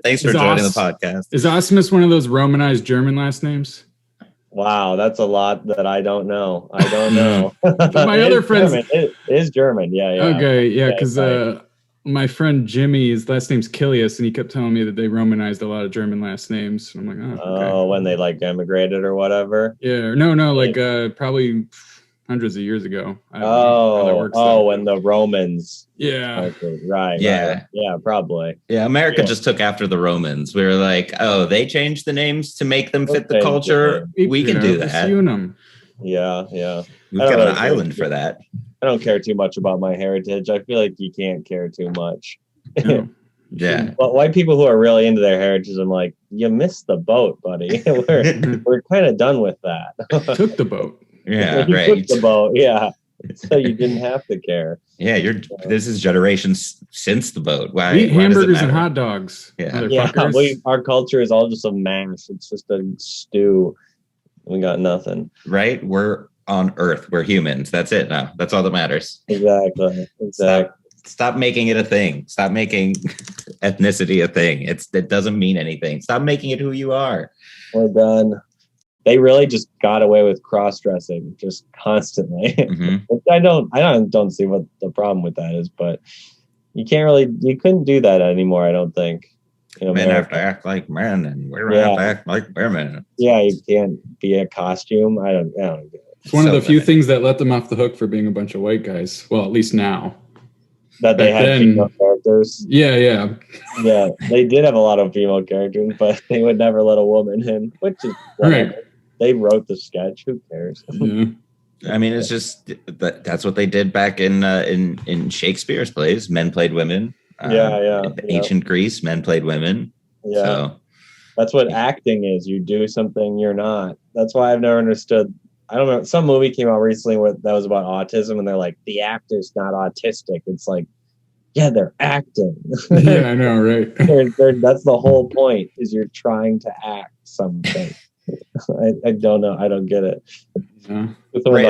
Thanks for joining the podcast. Is Asmus one of those Romanized German last names? Wow, that's a lot that I don't know. I don't know. My other friends... It is German, yeah. Okay, yeah, because my friend Jimmy, his last name's Kilius, and he kept telling me that they Romanized a lot of German last names. I'm like, oh, okay. Oh, when they like emigrated or whatever? Yeah, no, like probably hundreds of years ago. When the Romans. Yeah. Right. Yeah, probably. Yeah, America just took after the Romans. We were like, oh, they changed the names to make them fit the culture. We can do that. Yeah. We've got an island for that. I don't care too much about my heritage. I feel like you can't care too much. No. Yeah. But white people who are really into their heritage, I'm like, you missed the boat, buddy. we're kind of done with that. Took the boat. Yeah, you right. Took the boat, yeah. So you didn't have to care. Yeah, this is generations since the boat. Why? Eat hamburgers and hot dogs. Yeah. Our culture is all just a mash. It's just a stew. We got nothing. Right? We're on Earth. We're humans. That's it now. That's all that matters. Exactly. Stop making it a thing. Stop making ethnicity a thing. It doesn't mean anything. Stop making it who you are. We're done. They really just got away with cross-dressing just constantly. Mm-hmm. I don't see what the problem with that is, but you couldn't do that anymore. I don't think. Men have to act like men, and we have to act like women. Yeah, you can't be a costume. I don't get it. It's one of the few things that let them off the hook for being a bunch of white guys. Well, at least now. That they had female characters. Yeah. Yeah, they did have a lot of female characters, but they would never let a woman in, which is right. They wrote the sketch. Who cares? Yeah. I mean, it's just that's what they did back in Shakespeare's plays. Men played women. Ancient Greece, men played women. Yeah. So. That's what acting is. You do something you're not. That's why I've never understood. I don't know. Some movie came out recently that was about autism, and they're like, the actor's not autistic. It's like, yeah, they're acting. Yeah, I know, right? That's the whole point, is you're trying to act something. I don't know. I don't get it. Yeah. Right.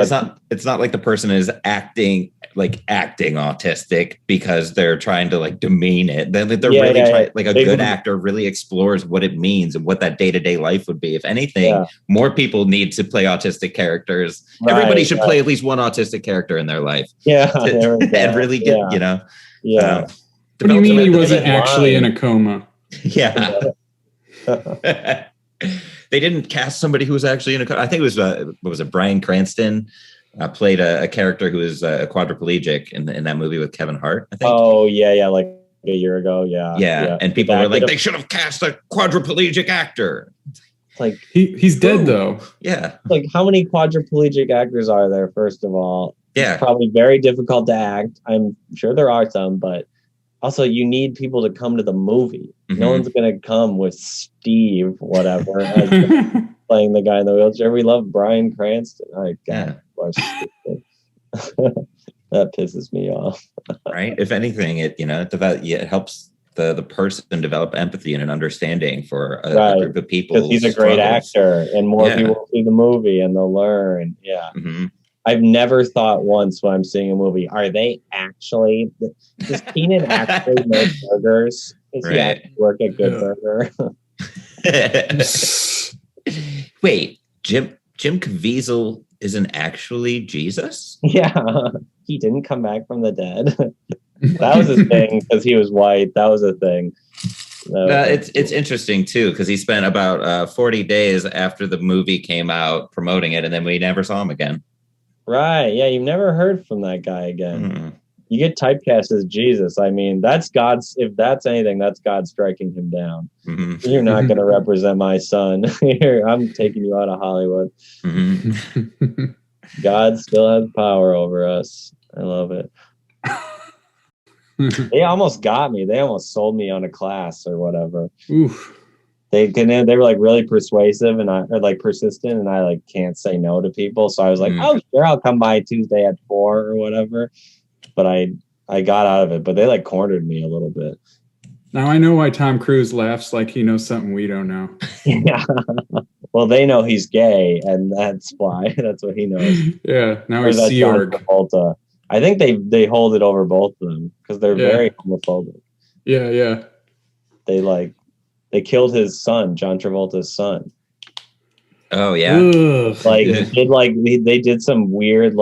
It's not like the person is acting autistic because they're trying to like demean it. They're really trying, like a good actor really explores what it means and what that day-to-day life would be. If anything, more people need to play autistic characters. Right, everybody should play at least one autistic character in their life. Yeah. And really get, Yeah. What do you mean he wasn't actually in a coma? Yeah. They didn't cast somebody who was actually in a coma. I think it was Bryan Cranston played a character who was quadriplegic in that movie with Kevin Hart, I think. Oh, yeah, like a year ago, yeah. And people were like, they should have cast a quadriplegic actor. Like he's dead, though. Yeah. Like, how many quadriplegic actors are there, first of all? Yeah. It's probably very difficult to act. I'm sure there are some, but also you need people to come to the movie. Mm-hmm. No one's going to come with Steve, whatever, playing the guy in the wheelchair. We love Bryan Cranston. That pisses me off. Right. If anything, it helps the person develop empathy and an understanding for a group of people. Because he's a great actor, and more people see the movie and they'll learn. Yeah. Mm-hmm. I've never thought once when I'm seeing a movie, does Keenan actually make burgers? Does he actually work at Good Burger? Wait, Jim Caviezel isn't actually Jesus? Yeah, he didn't come back from the dead. That was his thing because he was white. That was a thing. It's interesting too because he spent about 40 days after the movie came out promoting it, and then we never saw him again. Right? Yeah, you've never heard from that guy again. Mm-hmm. You get typecast as Jesus. I mean, that's God's. If that's anything, that's God striking him down. Mm-hmm. You're not going to represent my son. Here, I'm taking you out of Hollywood. Mm-hmm. God still has power over us. I love it. They almost got me. They almost sold me on a class or whatever. Oof. They were like really persuasive and persistent, and I like can't say no to people. So I was like, oh sure, I'll come by Tuesday at 4 or whatever. But I got out of it. But they like cornered me a little bit. Now I know why Tom Cruise laughs like he knows something we don't know. Yeah. Well, they know he's gay, and that's why. That's what he knows. Yeah. Now he's Sea Org. I think they hold it over both of them because they're very homophobic. Yeah. They like They killed his son, John Travolta's son. Oh yeah. Ugh. They did some weird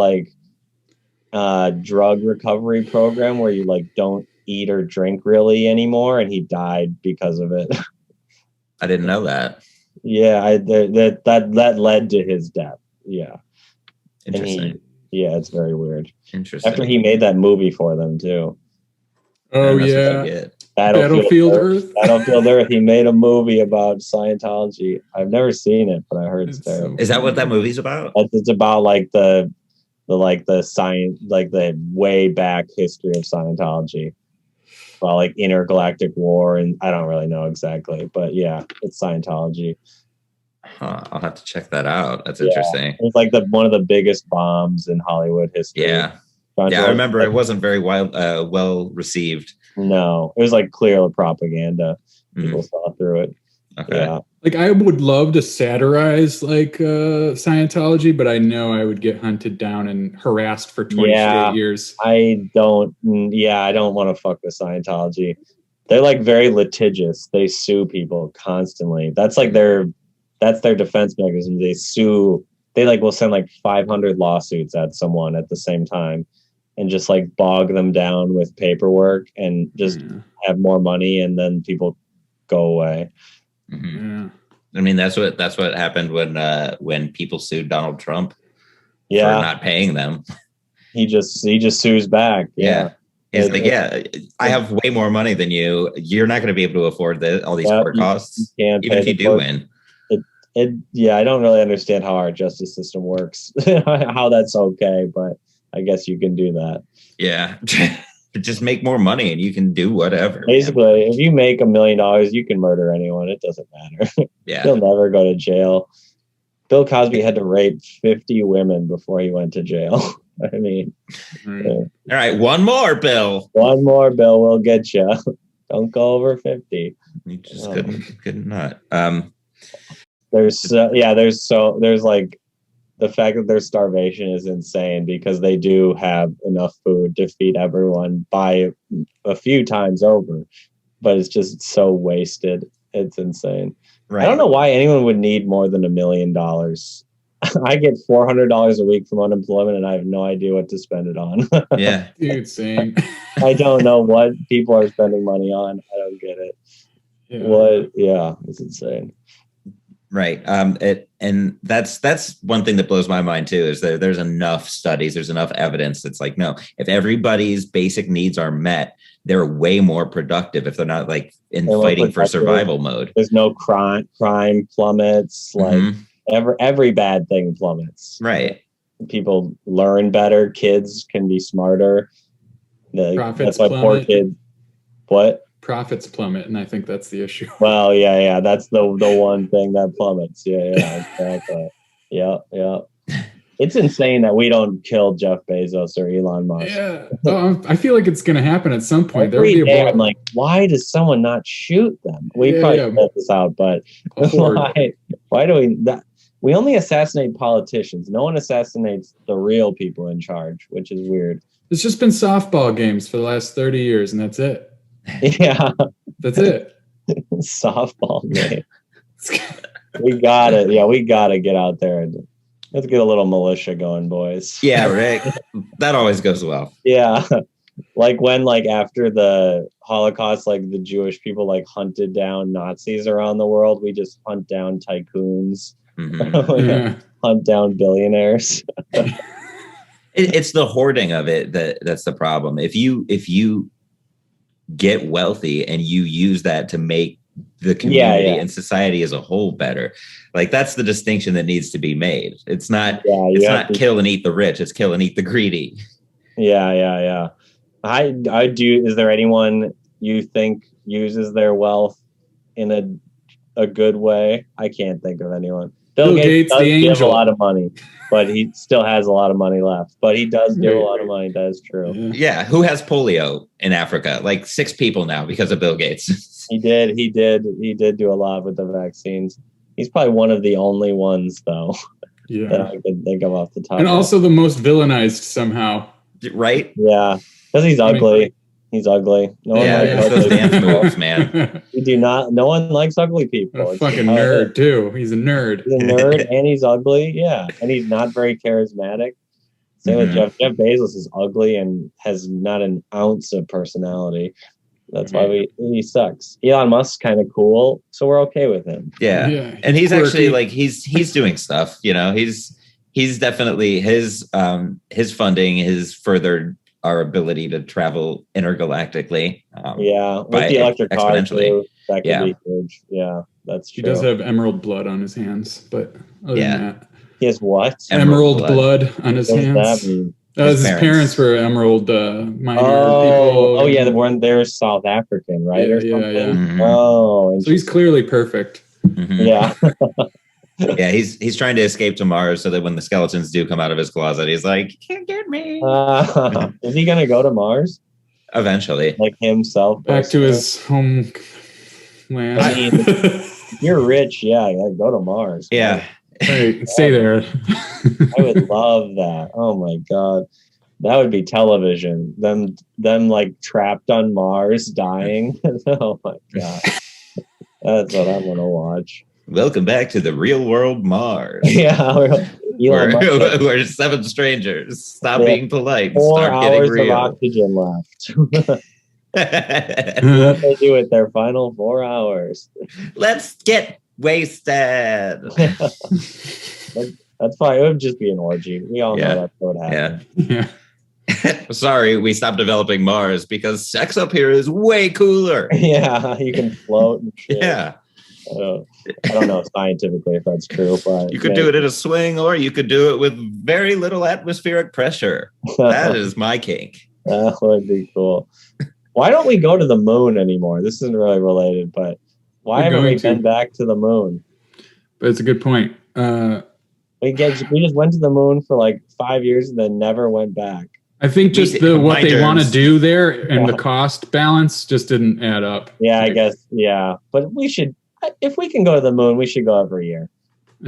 drug recovery program where you don't eat or drink really anymore, and he died because of it. I didn't know that. Yeah, that led to his death. Yeah. Interesting. It's very weird. Interesting. After he made that movie for them too. Oh yeah. Battlefield Earth. Battlefield Earth. He made a movie about Scientology. I've never seen it, but I heard it's terrible. Is that what that movie's about? It's about the science, the way back history of Scientology. Well, intergalactic war, and I don't really know exactly, but yeah, it's Scientology. Huh, I'll have to check that out. That's interesting. It's one of the biggest bombs in Hollywood history. Yeah. Yeah, I remember it wasn't very well received. No, it was clear propaganda. People saw through it. Okay. Yeah. I would love to satirize Scientology, but I know I would get hunted down and harassed for 20 straight years. I don't want to fuck with Scientology. They're very litigious. They sue people constantly. That's their defense mechanism. They sue. They will send 500 lawsuits at someone at the same time, and just bog them down with paperwork and just have more money, and then people go away. Mm-hmm. Yeah. I mean, that's what happened when people sued Donald Trump for not paying them. He just sues back. Yeah. He's I have way more money than you. You're not going to be able to afford all these court costs, even if you do win. I don't really understand how our justice system works, how that's okay, but I guess you can do that. Yeah. Just make more money and you can do whatever. Basically, if you make $1 million, you can murder anyone. It doesn't matter. Yeah. He'll never go to jail. Bill Cosby had to rape 50 women before he went to jail. I mean, all right, one more, Bill. One more, Bill, will get you. Don't go over 50. You just couldn't not. There's the fact that there's starvation is insane, because they do have enough food to feed everyone by a few times over, but it's just so wasted. It's insane. Right. I don't know why anyone would need more than $1 million. I get $400 a week from unemployment, and I have no idea what to spend it on. Yeah, dude, same. I don't know what people are spending money on. I don't get it. Yeah. It's insane. Right. And that's one thing that blows my mind too, is that there's enough studies, there's enough evidence that's no, if everybody's basic needs are met, they're way more productive if they're not fighting for survival mode. There's no crime plummets, every bad thing plummets. Right. People learn better, kids can be smarter. Profits that's why plummet. Poor kids. What? Profits plummet, and I think that's the issue. Well, yeah, that's the one thing that plummets. Yeah, exactly. Yeah. It's insane that we don't kill Jeff Bezos or Elon Musk. Yeah, I feel like it's going to happen at some point. Every day I'm like, why does someone not shoot them? We probably let this out, but why do we? We only assassinate politicians. No one assassinates the real people in charge, which is weird. It's just been softball games for the last 30 years, and that's it. Yeah, that's it. Softball game. We got it. Yeah, we got to get out there and let's get a little militia going, boys. Yeah, right. That always goes well. Yeah, when after the Holocaust, the Jewish people hunted down Nazis around the world. We just hunt down tycoons, hunt down billionaires. It's the hoarding of it that's the problem. If you get wealthy and you use that to make the community and society as a whole better, that's the distinction that needs to be made. It's not kill and eat the rich, it's kill and eat the greedy. Yeah. I do. Is there anyone you think uses their wealth in a good way? I can't think of anyone. Bill Gates does give a lot of money, but he still has a lot of money left. But he does give a lot of money. That is true. Yeah. Who has polio in Africa? 6 people now because of Bill Gates. He did do a lot with the vaccines. He's probably one of the only ones, though, that I can think of off the top. And also the most villainized somehow. Right? Yeah. Because he's ugly. He's ugly. No one likes those dance moves, man. We do not. No one likes ugly people. A fucking nerd too. He's a nerd. He's a nerd, and he's ugly. Yeah, and he's not very charismatic. Same with Jeff. Jeff Bezos is ugly and has not an ounce of personality. That's why he sucks. Elon Musk's kind of cool, so we're okay with him. Yeah. And he's actually like he's doing stuff. You know, he's definitely his funding has furthered our ability to travel intergalactically. With the electric car exponentially. That could be huge. Yeah, that's true. He does have emerald blood on his hands, but other than that, he has what? Emerald blood on his hands. What does that mean? His parents were emerald miner people. Oh yeah, the one they're South African, right? Yeah. Oh, so he's clearly perfect. Yeah. Yeah, he's trying to escape to Mars so that when the skeletons do come out of his closet, he's like, "You can't get me." Is he gonna go to Mars? Eventually. Like himself. Back to his home land. I mean, if you're rich, yeah, go to Mars. Yeah. Right, stay there. I would love that. Oh my god. That would be television. Them like trapped on Mars dying. Oh my god. That's what I'm gonna watch. Welcome back to the real world Mars. Yeah, we're seven strangers. Stop being polite. 4 start hours getting real. of oxygen left. What they do with their final 4 hours. Let's get wasted. That's fine. It would just be an orgy. We all know that's what would happen. Yeah. Sorry, we stopped developing Mars because sex up here is way cooler. Yeah, you can float and shit. Yeah. I don't know scientifically if that's true, but you could do it in a swing, or you could do it with very little atmospheric pressure. That is my kink. That would be cool. Why don't we go to the moon anymore? This isn't really related, but why haven't we been back to the moon? But it's a good point. We just went to the moon for like 5 years and then never went back. I think just what they want to do there and the cost balance just didn't add up. Yeah, I guess. Yeah, but we should. If we can go to the moon, we should go every year.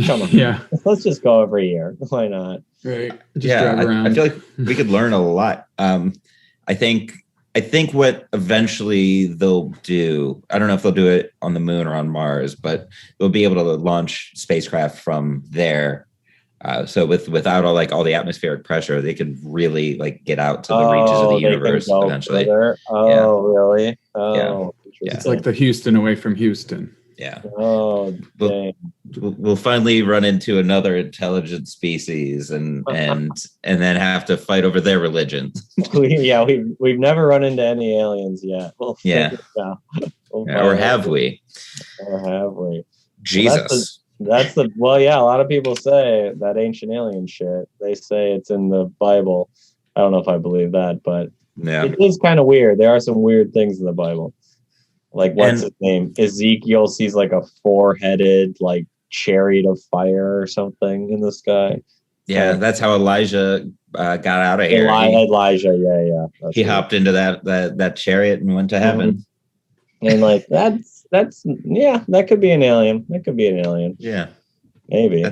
Come on. Yeah. Let's just go every year. Why not? Right. I feel like we could learn a lot. I think what eventually they'll do, I don't know if they'll do it on the moon or on Mars, but they'll be able to launch spacecraft from there. So without all the atmospheric pressure, they could really get out to the reaches of the universe eventually. Really? Yeah. It's like the Houston away from Houston. Yeah. Oh, dang. We'll finally run into another intelligent species and then have to fight over their religion. We've never run into any aliens yet. Or have we? Or have we? Jesus. A lot of people say that ancient alien shit. They say it's in the Bible. I don't know if I believe that, but it is kind of weird. There are some weird things in the Bible. Like, what's his name? Ezekiel sees like a 4-headed chariot of fire or something in the sky. Yeah, that's how Elijah got out of here. Elijah, yeah. He hopped into that chariot and went to heaven. And that could be an alien. That could be an alien. Yeah, maybe.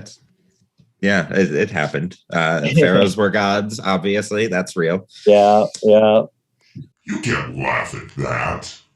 It happened. Pharaohs were gods. Obviously, that's real. Yeah. You can't laugh at that.